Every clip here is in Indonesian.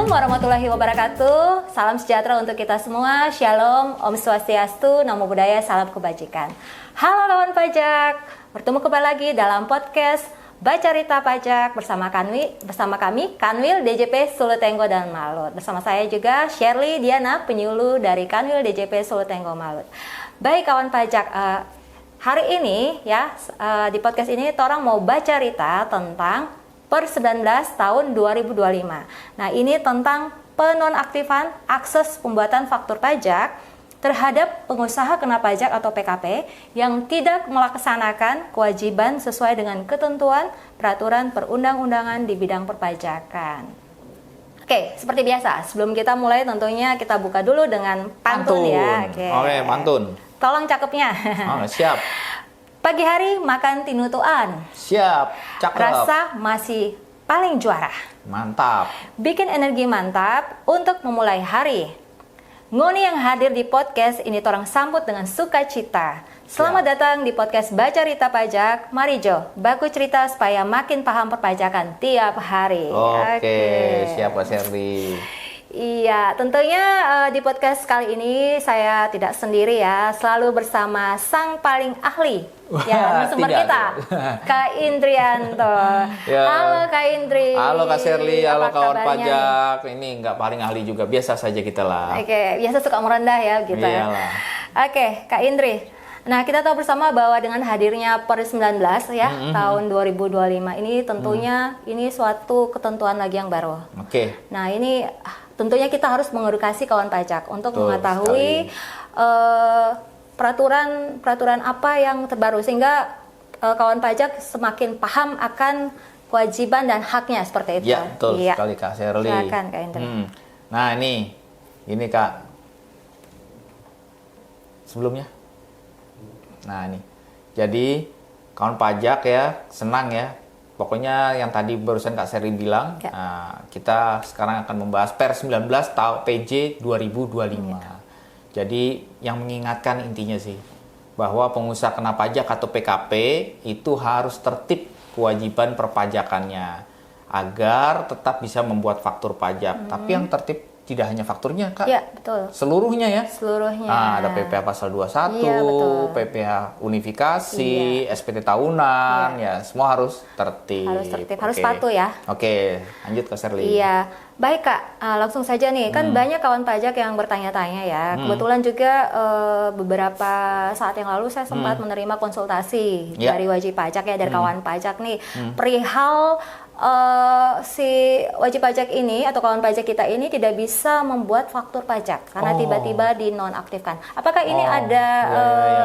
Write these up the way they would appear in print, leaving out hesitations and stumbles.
Assalamualaikum warahmatullahi wabarakatuh. Salam sejahtera untuk kita semua. Shalom, Om Swastiastu, Namo Buddhaya, salam kebajikan. Halo kawan pajak, bertemu kembali lagi dalam podcast Baca Rita Pajak bersama kami Kanwil DJP Sulutenggo dan Malut. Bersama saya juga Shirley Diana, penyuluh dari Kanwil DJP Sulutenggo Malut. Baik kawan pajak, hari ini ya di podcast ini orang mau baca Rita tentang per 19 tahun 2025. Nah, ini tentang penonaktifan akses pembuatan faktur pajak terhadap pengusaha kena pajak atau PKP yang tidak melaksanakan kewajiban sesuai dengan ketentuan peraturan perundang-undangan di bidang perpajakan. Oke, seperti biasa, sebelum kita mulai tentunya kita buka dulu dengan pantun ya. Oke, pantun. Tolong cakepnya. Siap. Pagi hari makan tinutuan. Siap, cakep. Rasa masih paling juara. Mantap. Bikin energi mantap untuk memulai hari. Ngoni yang hadir di podcast ini torang sambut dengan sukacita. Selamat datang di podcast Baca Rita Pajak. Mari Jo, baku cerita supaya makin paham perpajakan tiap hari. Oke. Siap Pak Shirley. Iya, tentunya di podcast kali ini saya tidak sendiri ya, selalu bersama sang paling ahli ya, narasumber kita, Kak Indrianto. Ya. Halo Kak Indri. Halo Kak Shirley, halo kawan kabarnya? pajak. Ini nggak paling ahli juga, biasa saja kita lah. Oke, biasa suka merendah ya gitu. Iyalah. Oke, Kak Indri. Nah, kita tahu bersama bahwa dengan hadirnya per 19 ya, tahun 2025 ini tentunya ini suatu ketentuan lagi yang baru. Oke. Nah, ini tentunya kita harus mengedukasi kawan pajak untuk Betul mengetahui peraturan apa yang terbaru sehingga kawan pajak semakin paham akan kewajiban dan haknya seperti itu. Ya, betul sekali Kak Shirley. Silakan Kak Indri. Nah, ini Kak. Sebelumnya. Nah, ini. Jadi, kawan pajak ya, senang ya. Pokoknya yang tadi barusan Kak Shirley bilang, ya. kita sekarang akan membahas per 19 tahun PJ 2025. Ya. Jadi yang mengingatkan intinya sih, bahwa pengusaha kena pajak atau PKP itu harus tertib kewajiban perpajakannya, agar tetap bisa membuat faktur pajak. Tapi yang tertib tidak hanya fakturnya, Kak. Ya, betul. Seluruhnya ya. Seluruhnya. Ada PPh pasal 21, iya, PPh unifikasi, SPT tahunan, ya semua harus tertib. Harus tertib, harus patuh ya. Oke, lanjut Kak Shirley. Iya, baik Kak, langsung saja nih, kan banyak kawan pajak yang bertanya-tanya ya. Kebetulan juga beberapa saat yang lalu saya sempat menerima konsultasi dari wajib pajak ya, dari kawan pajak nih, perihal si wajib pajak ini atau kawan pajak kita ini tidak bisa membuat faktur pajak karena tiba-tiba dinonaktifkan. Apakah ini ada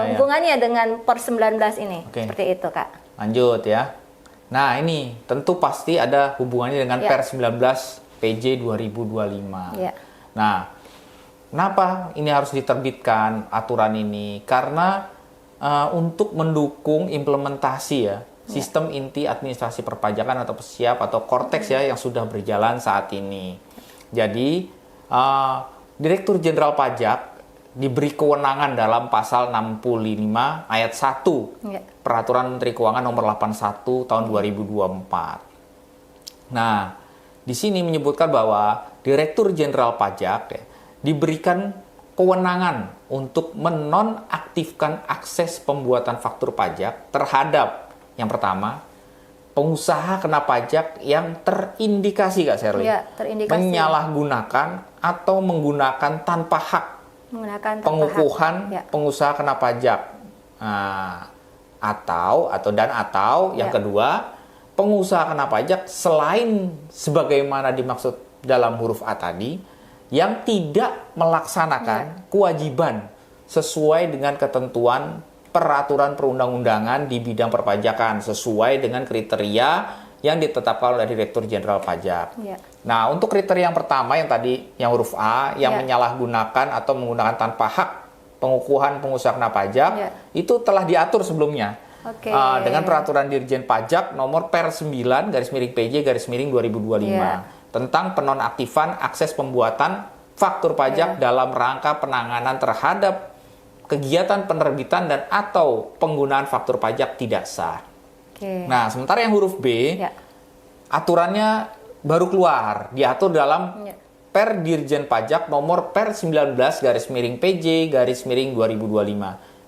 hubungannya dengan per 19 ini? Seperti itu Kak. Lanjut ya. Nah, ini tentu pasti ada hubungannya dengan per 19 PJ 2025. Ya. Nah, kenapa ini harus diterbitkan aturan ini? Karena untuk mendukung implementasi ya, sistem inti administrasi perpajakan atau PSIAP atau Kortex ya yang sudah berjalan saat ini. Jadi, Direktur Jenderal Pajak diberi kewenangan dalam pasal 65 ayat 1 Peraturan Menteri Keuangan nomor 81 tahun 2024. Nah, di sini menyebutkan bahwa Direktur Jenderal Pajak ya, diberikan kewenangan untuk menonaktifkan akses pembuatan faktur pajak terhadap yang pertama, pengusaha kena pajak yang terindikasi Kak Shirley, menyalahgunakan atau menggunakan tanpa hak pengukuhan pengusaha kena pajak, atau yang kedua, pengusaha kena pajak selain sebagaimana dimaksud dalam huruf A tadi, yang tidak melaksanakan kewajiban sesuai dengan ketentuan peraturan perundang-undangan di bidang perpajakan sesuai dengan kriteria yang ditetapkan oleh Direktur Jenderal Pajak. Nah, untuk kriteria yang pertama yang tadi yang huruf A yang menyalahgunakan atau menggunakan tanpa hak pengukuhan pengusaha kena pajak itu telah diatur sebelumnya dengan peraturan Dirjen Pajak nomor per 9 PJ 2025 tentang penonaktifan akses pembuatan faktur pajak dalam rangka penanganan terhadap kegiatan penerbitan dan atau penggunaan faktur pajak tidak sah. Nah, sementara yang huruf B, aturannya baru keluar, diatur dalam Per Dirjen Pajak nomor Per 19/PJ/2025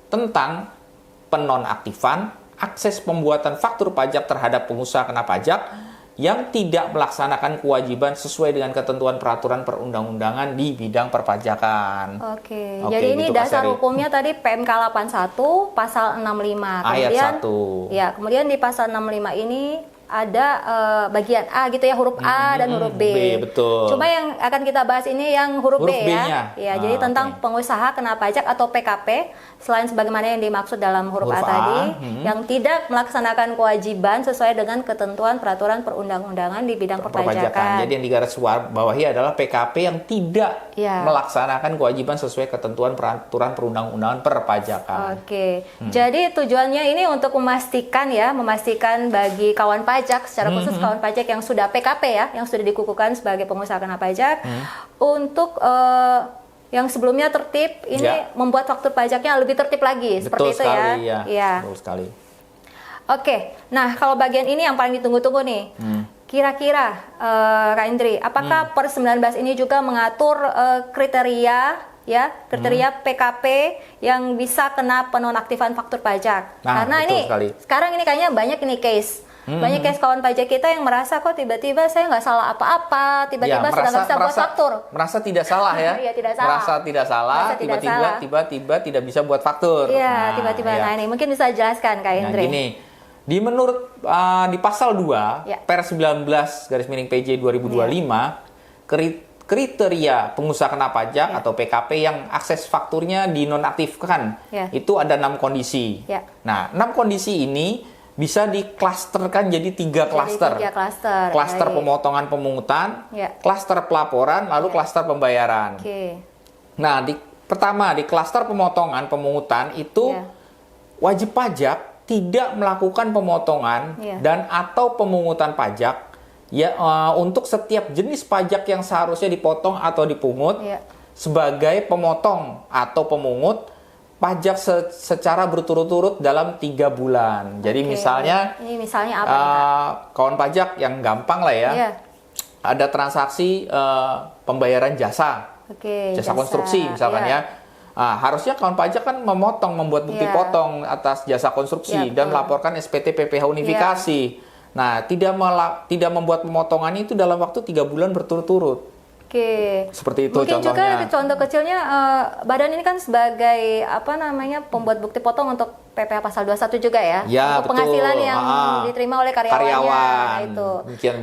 tentang penonaktifan akses pembuatan faktur pajak terhadap pengusaha kena pajak yang tidak melaksanakan kewajiban sesuai dengan ketentuan peraturan perundang-undangan di bidang perpajakan. Oke, jadi ini gitu, dasar Seri. hukumnya tadi PMK 81 pasal 65. Ayat 1. Ya, kemudian di pasal 65 ini ada bagian A gitu ya, huruf A dan huruf B. Betul. Cuma yang akan kita bahas ini yang huruf B B-nya. ya. Jadi tentang pengusaha kena pajak atau PKP selain sebagaimana yang dimaksud dalam huruf A tadi yang tidak melaksanakan kewajiban sesuai dengan ketentuan peraturan perundang-undangan di bidang perpajakan. Jadi yang digaris bawahi adalah PKP yang tidak melaksanakan kewajiban sesuai ketentuan peraturan perundang-undangan perpajakan. Oke. Jadi tujuannya ini untuk memastikan bagi kawan pajak secara khusus kawan pajak yang sudah PKP ya, yang sudah dikukuhkan sebagai pengusaha kena pajak untuk yang sebelumnya tertib ini membuat faktur pajaknya lebih tertib lagi. Seperti itu sekali, ya. Betul sekali. Oke. Nah, kalau bagian ini yang paling ditunggu-tunggu nih. Kira-kira Kak Indri, apakah Per 19 ini juga mengatur kriteria PKP yang bisa kena penonaktifan faktur pajak? Nah, karena ini sekali. sekarang ini kayaknya banyak ini case. Banyak case kawan pajak kita yang merasa kok tiba-tiba saya nggak salah apa-apa, tiba-tiba sudah nggak bisa buat faktur. Merasa tidak salah ya? Iya, tidak salah. Merasa tidak salah, tiba-tiba tidak bisa buat faktur. Iya, tiba-tiba. Nah, ini mungkin bisa jelaskan Kak Indri. Nah, gini, di pasal 2 Per 19/PJ 2025 kriteria pengusaha kena pajak atau PKP yang akses fakturnya dinonaktifkan itu ada 6 kondisi. Nah, 6 kondisi ini bisa diklasterkan jadi 3 klaster. Klaster pemotongan pemungutan, klaster pelaporan, lalu klaster pembayaran. Nah, pertama di klaster pemotongan pemungutan itu wajib pajak tidak melakukan pemotongan dan atau pemungutan pajak untuk setiap jenis pajak yang seharusnya dipotong atau dipungut sebagai pemotong atau pemungut pajak secara berturut-turut dalam 3 bulan. Jadi misalnya, ini misalnya apa kawan pajak yang gampang lah ya, ada transaksi pembayaran jasa, jasa konstruksi misalkan harusnya kawan pajak kan membuat bukti potong atas jasa konstruksi dan melaporkan SPT PPh unifikasi. Nah, tidak membuat pemotongan itu dalam waktu 3 bulan berturut-turut. Seperti itu mungkin contohnya. Juga contoh kecilnya badan ini kan sebagai pembuat bukti potong untuk PPh pasal 21 juga ya. Untuk penghasilan yang diterima oleh karyawannya itu.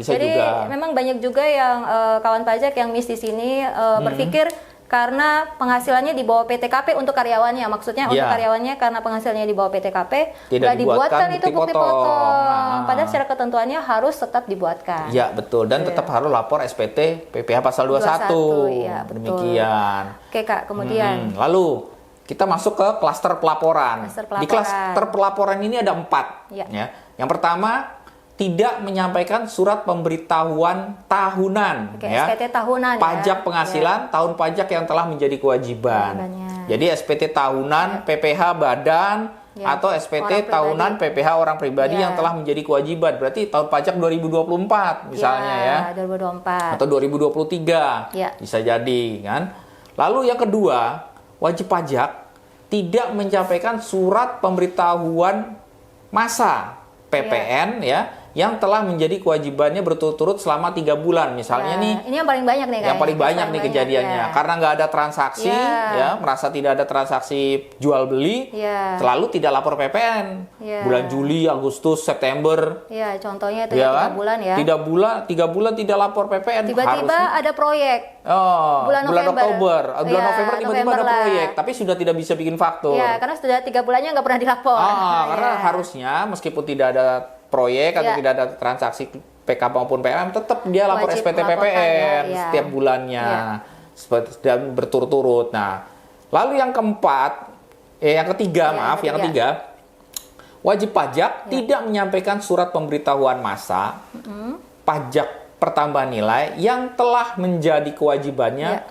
Bisa jadi juga. Memang banyak juga yang kawan pajak yang miss di sini berpikir karena penghasilannya di bawah PTKP untuk karyawannya, maksudnya untuk karyawannya karena penghasilannya di bawah PTKP nggak dibuatkan itu bukti potong. Padahal secara ketentuannya harus tetap dibuatkan. Ya betul, dan tetap harus lapor SPT PPh pasal 21. Demikian. Oke Kak, kemudian. Lalu kita masuk ke klaster pelaporan. Di klaster pelaporan ini ada 4. Yang pertama, tidak menyampaikan surat pemberitahuan tahunan, SPT tahunan, pajak penghasilan tahun pajak yang telah menjadi kewajiban. Jadi SPT tahunan PPh badan atau SPT tahunan PPh orang pribadi yang telah menjadi kewajiban. Berarti tahun pajak 2024 misalnya 2024 atau 2023 bisa jadi kan. Lalu yang kedua, wajib pajak tidak menyampaikan surat pemberitahuan masa PPN yang telah menjadi kewajibannya berturut-turut selama 3 bulan. Misalnya ini yang paling banyak nih yang paling banyak nih kejadiannya. Karena nggak ada transaksi, merasa tidak ada transaksi jual beli, selalu tidak lapor PPN. Bulan Juli, Agustus, September. Contohnya itu 3 bulan ya. 3 bulan tidak lapor PPN. Tiba-tiba ada proyek. Bulan Oktober, bulan November tiba-tiba ada proyek, tapi sudah tidak bisa bikin faktur. Karena sudah 3 bulannya nggak pernah dilapor. Karena harusnya meskipun tidak ada proyek atau tidak ada transaksi PK maupun PLM, tetap dia lapor SPT PPN setiap bulannya dan berturut-turut. Nah, lalu yang ketiga, wajib pajak tidak menyampaikan surat pemberitahuan masa pajak pertambahan nilai yang telah menjadi kewajibannya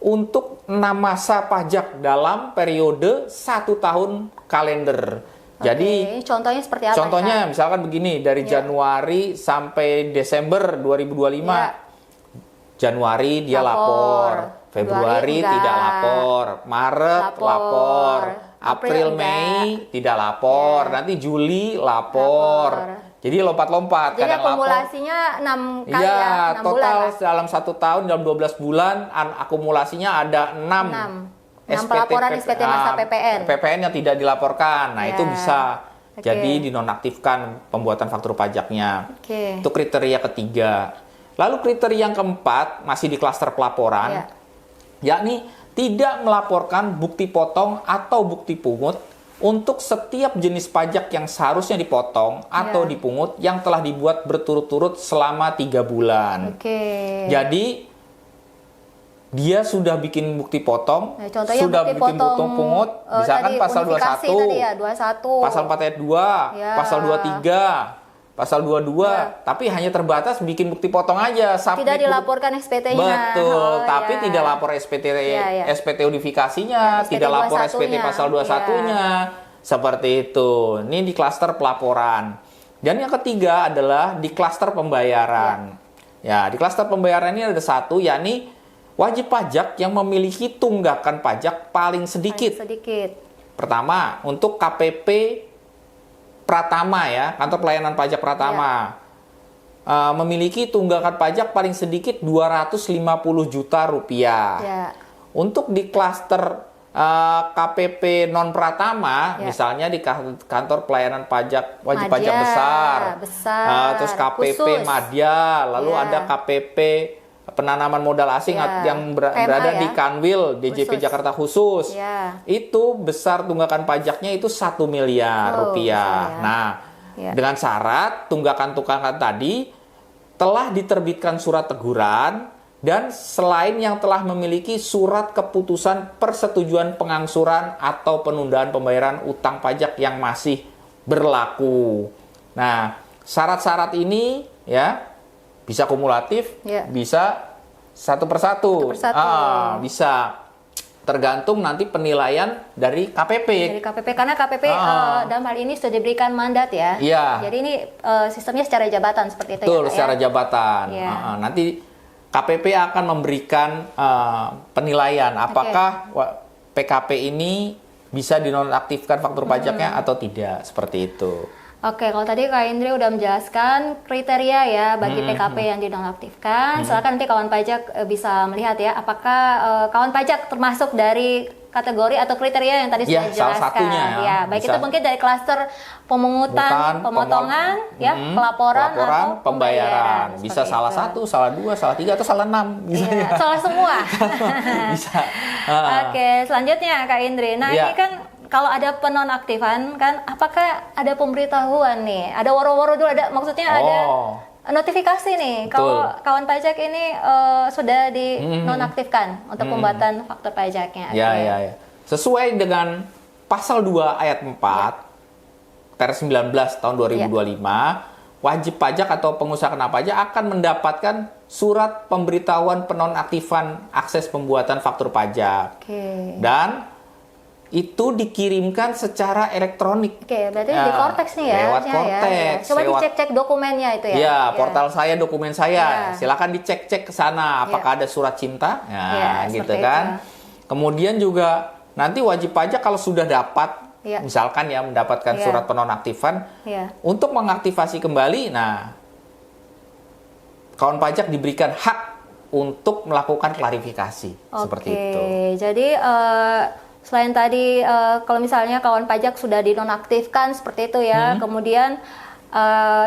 untuk 6 masa pajak dalam periode 1 tahun kalender. Jadi contohnya seperti apa? Contohnya misalkan begini, dari Januari sampai Desember 2025. Januari dia lapor, Februari enggak. tidak lapor, Maret lapor, April, Mei tidak lapor, nanti Juli lapor. Jadi lompat-lompat. Jadi kadang akumulasinya 6 kali Iya, ya, 6 bulan total lah. dalam 1 tahun, dalam 12 bulan, akumulasinya ada 6 6 pelaporan SPT masa PPN. PPN yang tidak dilaporkan. Nah, Ya. itu bisa Oke. jadi dinonaktifkan pembuatan faktur pajaknya. Oke. Itu kriteria ketiga. Lalu kriteria yang keempat, masih di klaster pelaporan, Ya. yakni tidak melaporkan bukti potong atau bukti pungut untuk setiap jenis pajak yang seharusnya dipotong atau Ya. dipungut yang telah dibuat berturut-turut selama 3 bulan. Oke. Jadi dia sudah bikin bukti potong, Nah, contohnya sudah bukti bikin potong, bukti pungut, misalkan tadi pasal unifikasi 21, tadi ya, 21. pasal 4 ayat 2, Ya. pasal 23, pasal 22, tapi hanya terbatas bikin bukti potong aja. submit Tidak bukti- dilaporkan SPT-nya. Betul, tapi ya. tidak lapor SPT Ya. SPT unifikasinya, Ya, SPT tidak lapor 21-nya. SPT pasal 21-nya. Seperti itu. Ini di klaster pelaporan. Dan yang ketiga adalah di klaster pembayaran. Ya, di klaster pembayaran ini ada satu, yakni wajib pajak yang memiliki tunggakan pajak paling sedikit. Sedikit. Pertama, untuk KPP Pratama ya, kantor pelayanan pajak Pratama. Memiliki tunggakan pajak paling sedikit 250 juta rupiah. Ya. Untuk di klaster KPP non Pratama, Ya. misalnya di kantor pelayanan pajak wajib Madya, pajak besar, besar, terus KPP khusus. Madya, lalu Ya. ada KPP penanaman modal asing Ya. yang PMA berada ya. di Kanwil DJP Khusus. Jakarta khusus. Ya. Itu besar tunggakan pajaknya itu 1 miliar Oh, rupiah. besar ya. Nah, Ya. dengan syarat tunggakan-tunggakan tadi telah diterbitkan surat teguran dan selain yang telah memiliki surat keputusan persetujuan pengangsuran atau penundaan pembayaran utang pajak yang masih berlaku. Nah, syarat-syarat ini ya bisa kumulatif, Ya. bisa satu persatu. Satu persatu. Bisa tergantung nanti penilaian dari KPP. Dari KPP, karena KPP dalam hal ini sudah diberikan mandat ya. Iya. Jadi ini sistemnya secara jabatan seperti itu Betul, ya, Pak, secara ya? jabatan. Iya. Nanti KPP akan memberikan penilaian apakah PKP ini bisa dinonaktifkan faktur pajaknya atau tidak, seperti itu. Oke, kalau tadi Kak Indri udah menjelaskan kriteria ya bagi PKP yang dinonaktifkan, silakan nanti kawan pajak bisa melihat ya apakah kawan pajak termasuk dari kategori atau kriteria yang tadi Ya, sudah salah dijelaskan. satunya ya. Baik Bisa. itu mungkin dari klaster pemungutan, pemotongan, ya, pelaporan atau pembayaran. Bisa seperti salah itu. satu, salah dua, salah tiga, atau salah 6. Iya, salah semua. Bisa. Oke, selanjutnya Kak Indri. Nah, Iya. ini kan kalau ada penonaktifan kan apakah ada pemberitahuan nih? Ada woro-woro dulu, ada maksudnya ada notifikasi nih. Kalau kawan pajak ini sudah dinonaktifkan untuk pembuatan faktur pajaknya. Ya, Oke. ya, ya. Sesuai dengan pasal 2 ayat 4 Per 19 tahun 2025, wajib pajak atau pengusaha kena pajak akan mendapatkan surat pemberitahuan penonaktifan akses pembuatan faktur pajak. Oke. Dan itu dikirimkan secara elektronik. Oke, berarti di Kortex nih ya. Lewat harusnya Kortex, ya. Coba lewat- dicek-cek dokumennya itu ya. Ya, portal saya, dokumen saya. Ya. Silakan dicek-cek ke sana apakah ada surat cinta. Ya, Nah, gitu seperti kan. Kemudian juga nanti wajib pajak kalau sudah dapat, Ya. misalkan ya mendapatkan Ya. surat penonaktifan, Ya. untuk mengaktifasi kembali, nah kawan pajak diberikan hak untuk melakukan klarifikasi seperti itu. Jadi selain tadi kalau misalnya kawan pajak sudah dinonaktifkan seperti itu ya, kemudian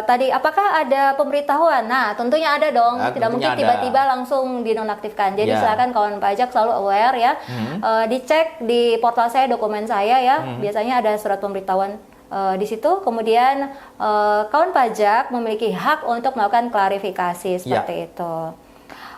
tadi apakah ada pemberitahuan? Nah, tentunya ada dong. Nah, Tidak tentunya mungkin ada. tiba-tiba langsung dinonaktifkan. Jadi Ya. silakan kawan pajak selalu aware ya. Dicek di portal saya, dokumen saya ya. Biasanya ada surat pemberitahuan di situ. Kemudian kawan pajak memiliki hak untuk melakukan klarifikasi seperti itu.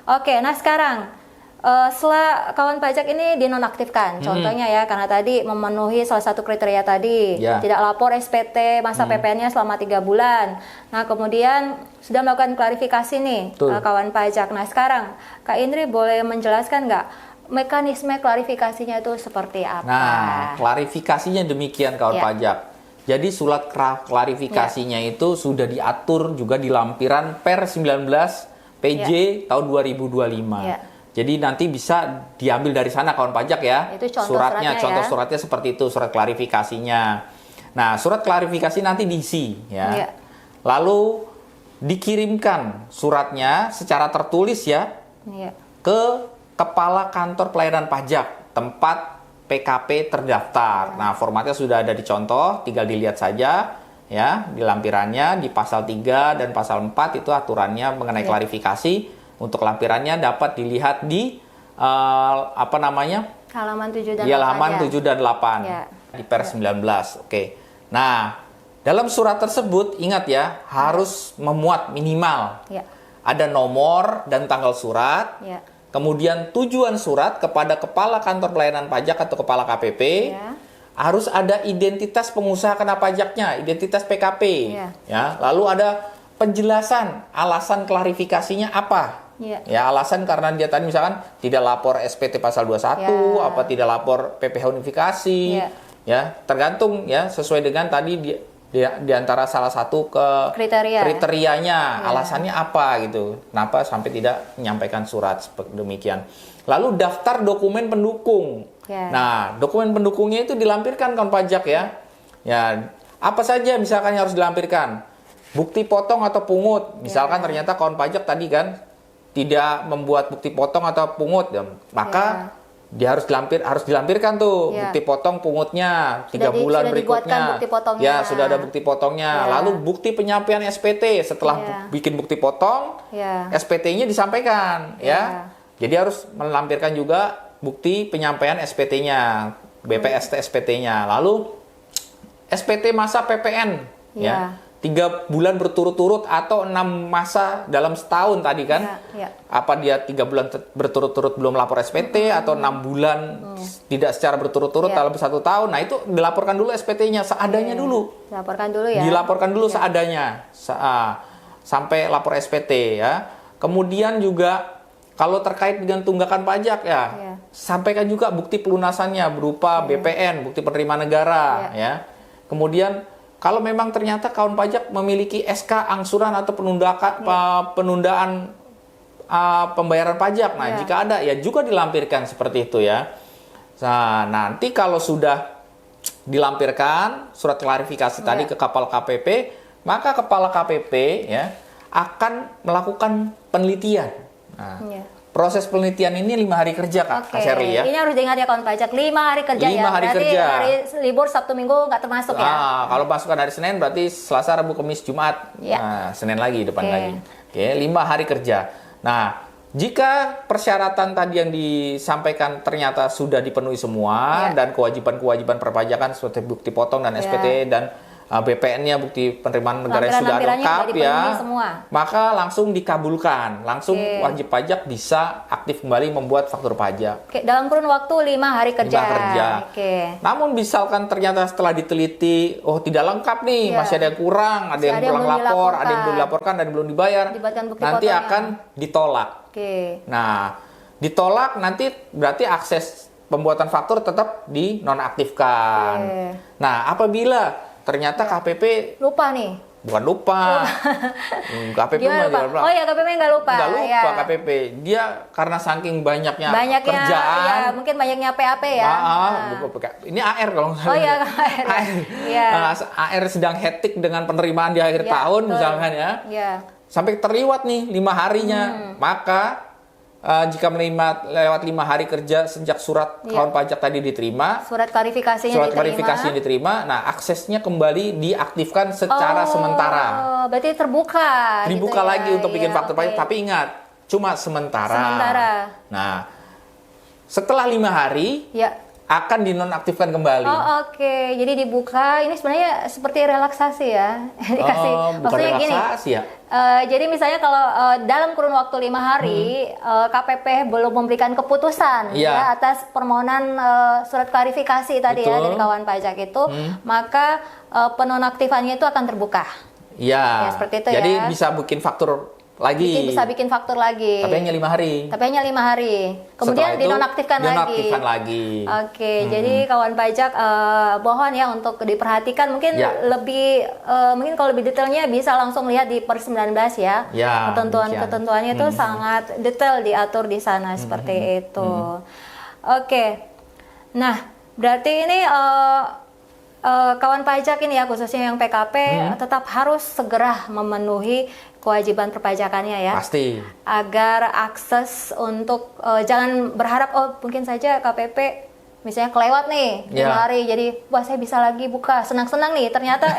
Oke, nah sekarang setelah kawan pajak ini dinonaktifkan, contohnya ya, karena tadi memenuhi salah satu kriteria tadi, Ya. tidak lapor SPT masa PPN-nya selama 3 bulan. Nah, kemudian sudah melakukan klarifikasi nih Betul. kawan pajak. Nah, sekarang Kak Indri boleh menjelaskan nggak mekanisme klarifikasinya itu seperti apa? Nah, klarifikasinya demikian kawan Ya. pajak. Jadi surat klarifikasinya itu sudah diatur juga di lampiran Per 19 PJ tahun 2025. Ya. Jadi nanti bisa diambil dari sana kawan pajak ya. Itu contoh suratnya contoh ya. suratnya seperti itu, surat klarifikasinya. Nah, surat klarifikasi nanti diisi ya. Ya. Lalu dikirimkan suratnya secara tertulis ya Ya. ke Kepala Kantor Pelayanan Pajak tempat PKP terdaftar. Nah, formatnya sudah ada dicontoh, tinggal dilihat saja ya di lampirannya di pasal 3 dan pasal 4 itu aturannya mengenai klarifikasi. Untuk lampirannya dapat dilihat di Halaman 7 dan 8. Iya, halaman 7 dan 8 Ya. di Pers 19. Oke. Nah, dalam surat tersebut ingat ya, harus memuat minimal Ya. ada nomor dan tanggal surat. Ya. Kemudian tujuan surat kepada Kepala Kantor Pelayanan Pajak atau Kepala KPP. Ya. Harus ada identitas pengusaha kena pajaknya, identitas PKP. Ya. Ya, lalu ada penjelasan alasan klarifikasinya apa. Ya. Ya, alasan karena dia tadi misalkan tidak lapor SPT pasal 21, Ya. apa tidak lapor PPh unifikasi. Ya. Ya, tergantung ya sesuai dengan tadi di antara salah satu kriterianya, alasannya apa gitu. Kenapa sampai tidak menyampaikan surat seperti demikian. Lalu daftar dokumen pendukung. Ya. Nah, dokumen pendukungnya itu dilampirkan kawan pajak ya. Ya, apa saja misalkan yang harus dilampirkan? Bukti potong atau pungut. Misalkan ternyata kawan pajak tadi kan tidak membuat bukti potong atau pungut, ya, maka dia harus dilampirkan tuh bukti potong pungutnya 3 bulan berikutnya. Bukti potongnya. Ya, sudah ada bukti potongnya. Lalu bukti penyampaian SPT setelah bikin bukti potong, SPT-nya disampaikan ya. Jadi harus melampirkan juga bukti penyampaian SPT-nya, BPST SPT-nya. Lalu SPT masa PPN ya. 3 bulan berturut-turut atau 6 masa dalam setahun tadi kan. Apa dia 3 bulan berturut-turut belum lapor SPT atau 6 bulan tidak secara berturut-turut dalam 1 tahun. Nah, itu dilaporkan dulu SPT-nya seadanya dulu. Dilaporkan dulu ya. Dilaporkan dulu seadanya sampai lapor SPT ya. Kemudian juga kalau terkait dengan tunggakan pajak ya, sampaikan juga bukti pelunasannya berupa BPN, bukti penerimaan negara ya. Kemudian kalau memang ternyata kawan pajak memiliki SK angsuran atau penundaan pembayaran pajak, nah jika ada ya juga dilampirkan seperti itu ya. Nah, nanti kalau sudah dilampirkan surat klarifikasi tadi ke Kepala KPP, maka Kepala KPP ya akan melakukan penelitian. Nah, proses penelitian ini 5 hari kerja Kak Sherly ya. Ini harus diingat ya kawan pajak, 5 hari kerja 5 hari berarti kerja. hari libur Sabtu Minggu nggak termasuk ya. Kalau masukkan hari Senin berarti Selasa, Rabu, Kamis, Jumat. Nah, Senin lagi depan lagi. 5 hari kerja. Nah, jika persyaratan tadi yang disampaikan ternyata sudah dipenuhi semua dan kewajiban-kewajiban perpajakan seperti bukti potong dan SPT dan BPN-nya bukti penerimaan negara yang sudah lengkap ya, maka langsung dikabulkan, langsung wajib pajak bisa aktif kembali membuat faktur pajak. Dalam kurun waktu 5 hari kerja. Namun misalkan ternyata setelah diteliti, oh tidak lengkap nih, masih ada yang kurang, ada yang kurang lapor, ada yang belum dilaporkan dan belum dibayar, nanti akan ditolak. Nah, ditolak nanti berarti akses pembuatan faktur tetap dinonaktifkan. Nah, apabila ternyata KPP lupa nih. Bukan lupa. KPP lupa. Oh ya, KPP nggak lupa. Nggak lupa KPP. Dia karena saking banyaknya kerjaan. Ya, mungkin banyaknya PAP ya. Ini AR kalau nggak salah. Oh iya, AR. AR sedang hektik dengan penerimaan di akhir tahun misalkan ya. Sampai terliwat nih 5 harinya. Maka jika menerima lewat 5 hari kerja sejak surat kawan pajak tadi diterima, surat klarifikasinya diterima, nah aksesnya kembali diaktifkan secara sementara. Berarti terbuka. Dibuka gitu lagi untuk bikin faktur pajak, tapi ingat cuma sementara. Nah, setelah 5 hari akan dinonaktifkan kembali. Jadi dibuka. Ini sebenarnya seperti relaksasi ya. Dikasih. Bukan relaksasi ya. Jadi misalnya kalau dalam kurun waktu 5 hari KPP belum memberikan keputusan atas permohonan surat klarifikasi tadi ya dari kawan pajak itu, maka penonaktifannya itu akan terbuka. Ya, seperti itu jadi ya. bisa bikin faktur bisa bikin faktur lagi. Tapi hanya 5 hari. Kemudian dinonaktifkan lagi. Oke, jadi kawan pajak mohon ya untuk diperhatikan. Mungkin mungkin kalau lebih detailnya bisa langsung lihat di per 19 ya. Ketentuannya itu sangat detail diatur di sana seperti itu. Oke. Nah, berarti ini kawan pajak ini ya, khususnya yang PKP tetap harus segera memenuhi kewajiban perpajakannya ya. Pasti. Agar akses untuk jangan berharap mungkin saja KPP misalnya kelewat nih 5 hari, jadi wah saya bisa lagi buka senang-senang nih, ternyata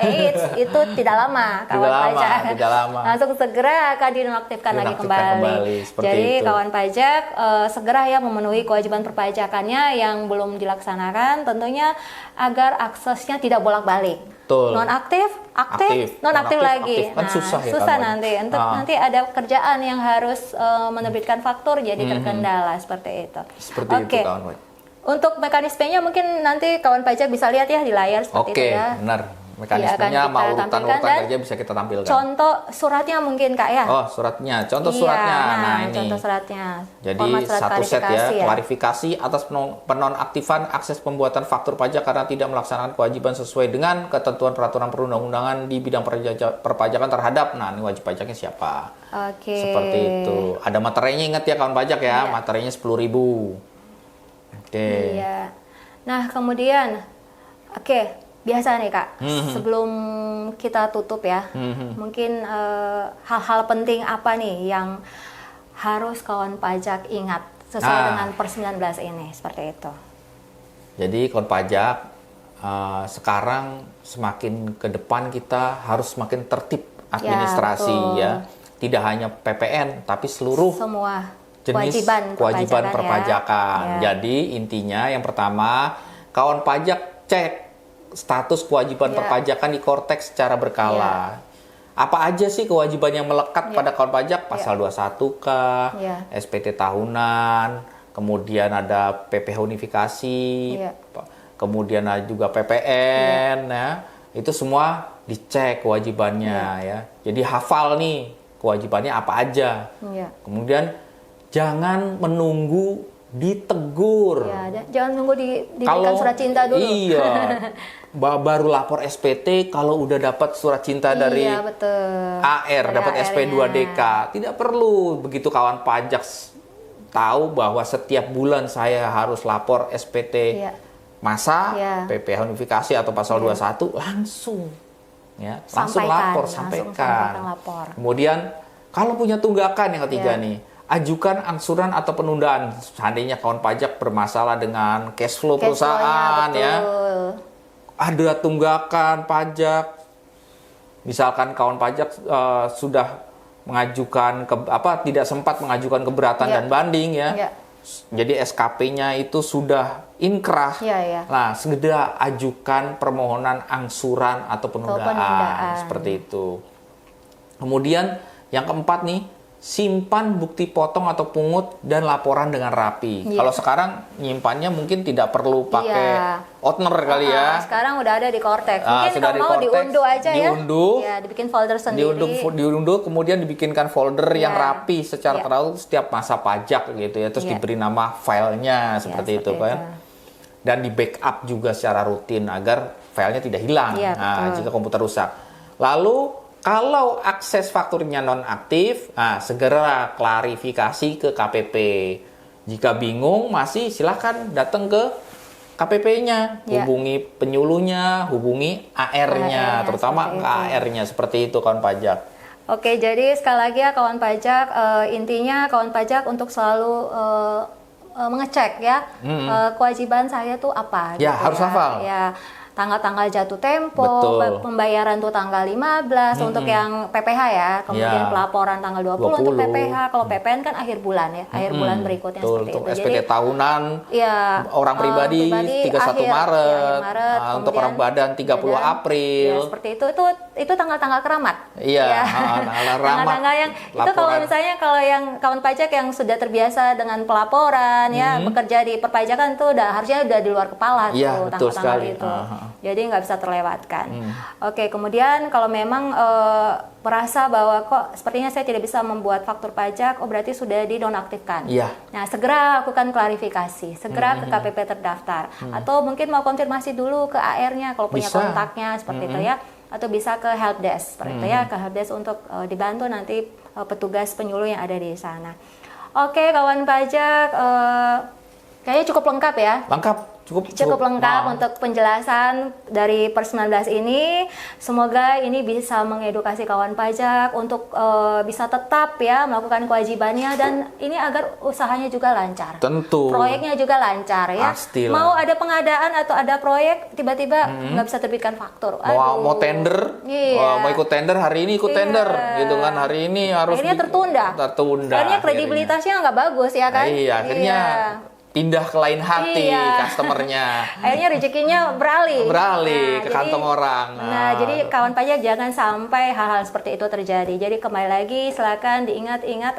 itu tidak lama kawan pajak. Tidak lama. Langsung segera akan dinonaktifkan lagi kembali. Jadi itu. Kawan pajak segera ya memenuhi kewajiban perpajakannya yang belum dilaksanakan, tentunya agar aksesnya tidak bolak-balik. Nonaktif, aktif, nonaktif lagi. Kan susah nanti. Nanti ada kerjaan yang harus menerbitkan faktur jadi terkendala seperti itu. Seperti itu kawan pajak. Untuk mekanismenya mungkin nanti kawan pajak bisa lihat ya di layar seperti itu ya. Oke, benar. Mekanismenya mau urutan kerja bisa kita tampilkan. Contoh suratnya mungkin Kak ya? Suratnya. Contoh suratnya. Nah, ini. Contoh suratnya. Jadi satu set ya, klarifikasi atas penonaktifan akses pembuatan faktur pajak karena tidak melaksanakan kewajiban sesuai dengan ketentuan peraturan perundang-undangan di bidang perpajakan terhadap. Nah, ini wajib pajaknya siapa? Oke. Seperti itu. Ada materinya, ingat ya kawan pajak ya, materinya 10.000. Iya. Nah, kemudian biasa nih Kak, sebelum kita tutup ya, mungkin hal-hal penting apa nih yang harus kawan pajak ingat sesuai dengan per 19 ini, seperti itu. Jadi kawan pajak sekarang semakin ke depan kita harus semakin tertib administrasi ya. Tidak hanya PPN tapi semua jenis kewajiban perpajakan. Ya. Jadi intinya yang pertama, kawan pajak cek status kewajiban perpajakan di Kortex secara berkala. Apa aja sih kewajiban yang melekat pada kawan pajak? Pasal 21K, SPT tahunan, kemudian ada PPh unifikasi, kemudian ada juga PPN ya. Itu semua dicek kewajibannya ya. Jadi hafal nih kewajibannya apa aja. Kemudian jangan menunggu ditegur. Jangan nunggu diberikan surat cinta dulu. Iya. Baru lapor SPT kalau udah dapat surat cinta dari AR, dapat SP2DK. Tidak perlu. Begitu kawan pajak tahu bahwa setiap bulan saya harus lapor SPT masa, PPh unifikasi atau pasal 21, langsung lapor, sampaikan. Kemudian kalau punya tunggakan yang ketiga nih, ajukan angsuran atau penundaan. Seandainya kawan pajak bermasalah dengan cash flow perusahaan ya. Ada tunggakan pajak. Misalkan kawan pajak sudah mengajukan tidak sempat mengajukan keberatan dan banding ya. Jadi SKP-nya itu sudah inkrah. Nah, segera ajukan permohonan angsuran atau penundaan. Seperti itu. Kemudian yang keempat nih, simpan bukti potong atau pungut dan laporan dengan rapi. Kalau sekarang nyimpannya mungkin tidak perlu pakai outner kali ya. Sekarang udah ada di Kortex. Mungkin kalau mau diunduh aja diunduh, ya. Dibikin folder sendiri. Diunduh, kemudian dibikinkan folder yang rapi secara teratur setiap masa pajak gitu ya. Terus diberi nama filenya seperti itu kan. Dan di backup juga secara rutin agar filenya tidak hilang. Jika komputer rusak. Lalu kalau akses fakturnya nonaktif, segera klarifikasi ke KPP. Jika bingung, masih silakan datang ke KPP-nya. Hubungi penyuluhnya, hubungi AR-nya, terutama ke AR-nya. Seperti itu kawan pajak. Oke, jadi sekali lagi ya kawan pajak, intinya kawan pajak untuk selalu mengecek ya, kewajiban saya tuh apa. Ya, gitu harus hafal. Ya. Tanggal-tanggal jatuh tempo, pembayaran tuh tanggal 15 untuk yang PPh ya, kemudian pelaporan tanggal 20 untuk PPh, kalau PPN kan akhir bulan ya, akhir bulan berikutnya seperti itu. SPT tahunan, orang pribadi 31 Maret, untuk orang badan 30 April. Seperti itu tanggal-tanggal keramat. Tanggal-tanggal yang itu kalau misalnya kalau yang kawan pajak yang sudah terbiasa dengan pelaporan ya, bekerja di perpajakan tuh harusnya udah di luar kepala tuh tanggal-tanggal itu. Jadi nggak bisa terlewatkan. Oke, kemudian kalau memang merasa bahwa kok sepertinya saya tidak bisa membuat faktur pajak, berarti sudah dinonaktifkan. Iya. Nah, segera lakukan klarifikasi, segera ke KPP terdaftar, atau mungkin mau konfirmasi dulu ke AR-nya kalau punya Bisa. kontaknya seperti itu ya, atau bisa ke helpdesk seperti itu ya, ke helpdesk untuk dibantu nanti petugas penyuluh yang ada di sana. Oke, kawan pajak, kayaknya cukup lengkap ya. Lengkap. Cukup lengkap untuk penjelasan dari Per 19 ini. Semoga ini bisa mengedukasi kawan pajak untuk bisa tetap ya melakukan kewajibannya, dan ini agar usahanya juga lancar. Tentu. Proyeknya juga lancar ya. Pastilah. Mau ada pengadaan atau ada proyek tiba-tiba nggak bisa terbitkan faktur. Mau tender, Iya. mau ikut tender hari ini ikut tender, gitu kan, hari ini harus Akhirnya tertunda. Akhirnya kredibilitasnya nggak bagus ya kan? Iya, akhirnya pindah ke lain hati customernya. Akhirnya rezekinya beralih Ke kantong orang. Nah, jadi kawan pajak jangan sampai hal-hal seperti itu terjadi. Jadi kembali lagi silakan diingat-ingat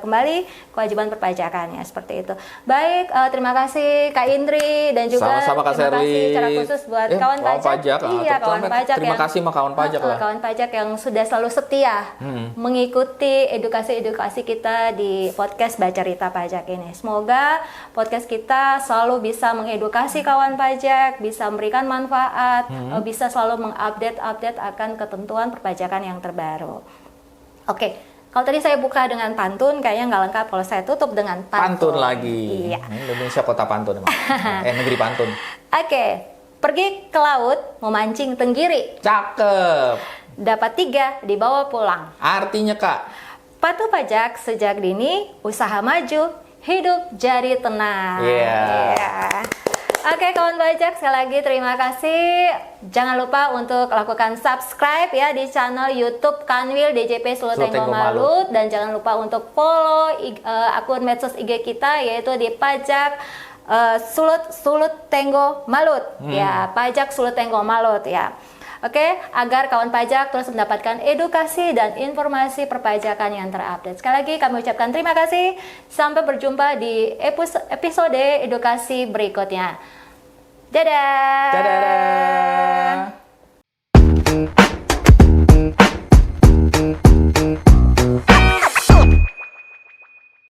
kembali kewajiban perpajakannya seperti itu. Baik, terima kasih Kak Indri dan juga sama-sama Kak terima kasih Sherly. secara khusus buat kawan pajak. Iya, kawan pajak. Terima kasih sama kawan pajak lah. Kawan pajak yang sudah selalu setia mengikuti edukasi-edukasi kita di podcast Baca Rita Pajak ini. Semoga podcast kita selalu bisa mengedukasi kawan pajak, bisa memberikan manfaat, bisa selalu mengupdate akan ketentuan perpajakan yang terbaru. Oke, kalau tadi saya buka dengan pantun, kayaknya nggak lengkap kalau saya tutup dengan pantun. Pantun lagi. Iya. Indonesia kota pantun emang. Negeri pantun. Oke, pergi ke laut memancing tenggiri. Cakep. Dapat 3, dibawa pulang. Artinya Kak, Patuh pajak sejak dini, usaha maju, hidup jadi tenang. Iya. Oke, kawan pajak, sekali lagi terima kasih. Jangan lupa untuk lakukan subscribe ya di channel YouTube Kanwil DJP Sulut Tenggo Malut, dan jangan lupa untuk follow akun medsos IG kita yaitu di Pajak Sulut Tenggo Malut. Ya, Pajak Sulut Tenggo Malut ya. Oke, agar kawan pajak terus mendapatkan edukasi dan informasi perpajakan yang terupdate. Sekali lagi kami ucapkan terima kasih. Sampai berjumpa di episode edukasi berikutnya. Dadah. dadah.